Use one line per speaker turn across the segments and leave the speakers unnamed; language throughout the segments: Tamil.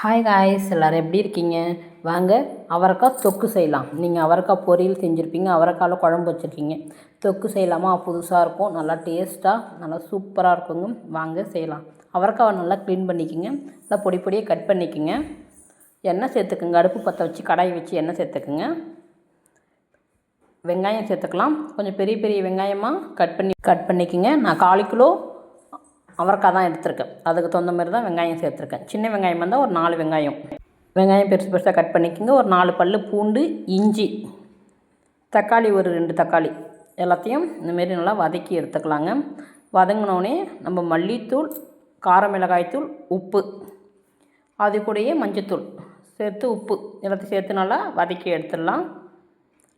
ஹாய் காய்ஸ், எல்லோரும் எப்படி இருக்கீங்க? வாங்க அவரைக்காய் தொக்கு செய்யலாம். நீங்கள் அவரைக்காய் பொரியல் செஞ்சுருப்பீங்க, அவரைக்காயில் குழம்பு வச்சுருக்கீங்க. தொக்கு செய்யலாமா? புதுசாக இருக்கும், நல்லா டேஸ்ட்டாக, நல்லா சூப்பராக இருக்குங்க. வாங்க செய்யலாம். அவரைக்காவை நல்லா க்ளீன் பண்ணிக்கோங்க, நல்லா பொடி பொடியாக கட் பண்ணிக்கோங்க. எண்ணெய் சேர்த்துக்குங்க, அடுப்பு பற்ற வச்சு கடாய் வச்சு எண்ணெய் சேர்த்துக்குங்க. வெங்காயம் சேர்த்துக்கலாம். கொஞ்சம் பெரிய பெரிய வெங்காயமாக கட் பண்ணிக்கோங்க. நான் 1/4 கிலோ அவரைக்காய் தான் எடுத்துருக்கேன், அதுக்கு தகுந்த மாதிரி தான் வெங்காயம் சேர்த்துருக்கேன். சின்ன வெங்காயம் வந்தால் ஒரு 4 வெங்காயம் பெருசு பெருசாக கட் பண்ணிக்கோங்க. ஒரு 4 பல் பூண்டு, இஞ்சி, தக்காளி ஒரு 2 தக்காளி, எல்லாத்தையும் இந்தமாரி நல்லா வதக்கி எடுத்துக்கலாங்க. வதங்கினோடனே நம்ம மல்லித்தூள், கார மிளகாய்த்தூள், உப்பு, அது கூடயே மஞ்சத்தூள் சேர்த்து உப்பு எல்லாத்தையும் சேர்த்து நல்லா வதக்கி எடுத்துடலாம்.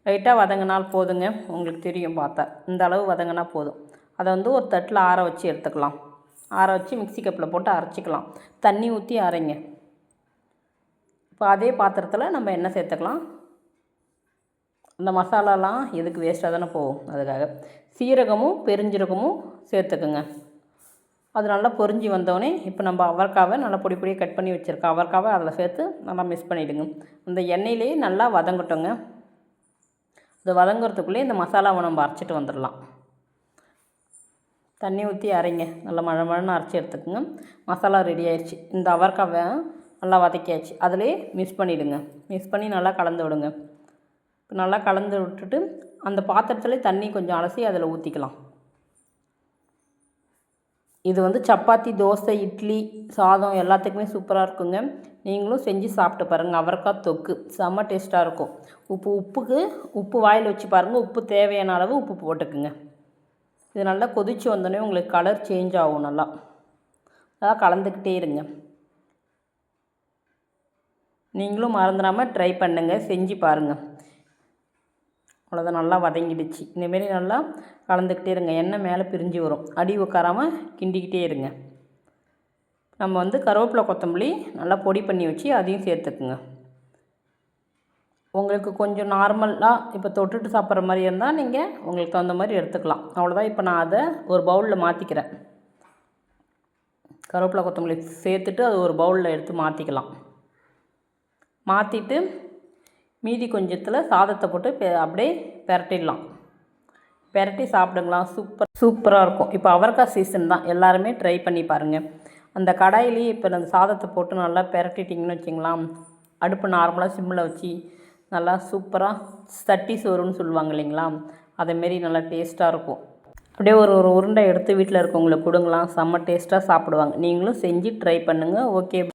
லைட்டாக வதங்கினால் போதுங்க, உங்களுக்கு தெரியும் பார்த்தா. இந்த அளவு வதங்கினா போதும். அதை ஒரு தட்டில் ஆற வச்சு எடுத்துக்கலாம். ஆற வச்சு மிக்ஸி கப்பில் போட்டு அரைச்சிக்கலாம். தண்ணி ஊற்றி அரைங்க. இப்போ அதே பாத்திரத்தில் நம்ம எண்ணெய் சேர்த்துக்கலாம். இந்த மசாலாலாம் எதுக்கு வேஸ்ட்டாக தானே போகும், அதுக்காக சீரகமும் பெருஞ்சீரகமும் சேர்த்துக்குங்க. அது நல்லா பொரிஞ்சு வந்தோடனே இப்போ நம்ம அவரைக்காவை நல்லா பொடி பொடியாக கட் பண்ணி வச்சுருக்கோம். அவரைக்காவை அதில் சேர்த்து நல்லா மிக்ஸ் பண்ணிவிடுங்க. அந்த எண்ணெயிலே நல்லா வதங்கட்டுங்க. அது வதங்கிறதுக்குள்ளே இந்த மசாலாவை நம்ம அரைச்சிட்டு வந்துடலாம். தண்ணி ஊற்றி அரைங்க, நல்லா மழை அரைச்சி எடுத்துக்கோங்க. மசாலா ரெடி ஆயிடுச்சு. இந்த அவரைக்காவை நல்லா வதக்கியாச்சு, அதிலே மிக்ஸ் பண்ணிவிடுங்க. மிக்ஸ் பண்ணி நல்லா கலந்து விடுங்க. நல்லா கலந்து விட்டுட்டு அந்த பாத்திரத்தில் தண்ணி கொஞ்சம் அலசி அதில் ஊற்றிக்கலாம். இது சப்பாத்தி, தோசை, இட்லி, சாதம் எல்லாத்துக்குமே சூப்பராக இருக்குங்க. நீங்களும் செஞ்சு சாப்பிட்டு பாருங்கள். அவரைக்காய் தொக்கு செம்ம டேஸ்ட்டாக இருக்கும். உப்பு வாயில் வச்சு பாருங்கள். உப்பு தேவையான அளவு உப்பு போட்டுக்குங்க. இது நல்லா கொதித்து வந்தோடனே உங்களுக்கு கலர் சேஞ்ச் ஆகும். நல்லா கலந்துக்கிட்டே இருங்க. நீங்களும் மறந்துடாமல் ட்ரை பண்ணுங்கள், செஞ்சு பாருங்கள். அவ்வளோதான், நல்லா வதங்கிடுச்சு. இந்தமாரி நல்லா கலந்துக்கிட்டே இருங்க. எண்ணெய் மேலே பிரிஞ்சு வரும், அடி உட்காராமல் கிண்டிக்கிட்டே இருங்க. நம்ம கருவேப்பிலை, கொத்தமல்லி நல்லா பொடி பண்ணி வச்சு அதையும் சேர்த்துக்குங்க. உங்களுக்கு கொஞ்சம் நார்மலாக இப்போ தொட்டுட்டு சாப்பிட்ற மாதிரி இருந்தால் நீங்கள் உங்களுக்கு தகுந்த மாதிரி எடுத்துக்கலாம். அவ்வளோதான். இப்போ நான் அதை ஒரு பவுலில் மாற்றிக்கிறேன். கருவேப்பிலை, கொத்தமல்லி சேர்த்துட்டு அது ஒரு பவுலில் எடுத்து மாற்றிக்கலாம். மாற்றிட்டு மீதி கொஞ்சத்தில் சாதத்தை போட்டு அப்படியே பெரட்டிடலாம். பெரட்டி சாப்பிடுங்களா, சூப்பராக இருக்கும். இப்போ அவரைக்காய் சீசன் தான், எல்லாருமே ட்ரை பண்ணி பாருங்கள். அந்த கடாயிலேயே இப்போ அந்த சாதத்தை போட்டு நல்லா பெரட்டிட்டிங்கன்னு வச்சிங்களேன், அடுப்பு நார்மலாக சிம்மில் வச்சு நல்லா சூப்பராக சட்டி சோறுன்னு சொல்லுவாங்க இல்லைங்களா, அதேமாரி நல்லா டேஸ்ட்டாக இருக்கும். அப்படியே ஒரு உருண்டை எடுத்து வீட்டில் இருக்கவங்களுக்கு கொடுங்களாம், செம்ம டேஸ்ட்டாக சாப்பிடுவாங்க. நீங்களும் செஞ்சு ட்ரை பண்ணுங்கள். ஓகே.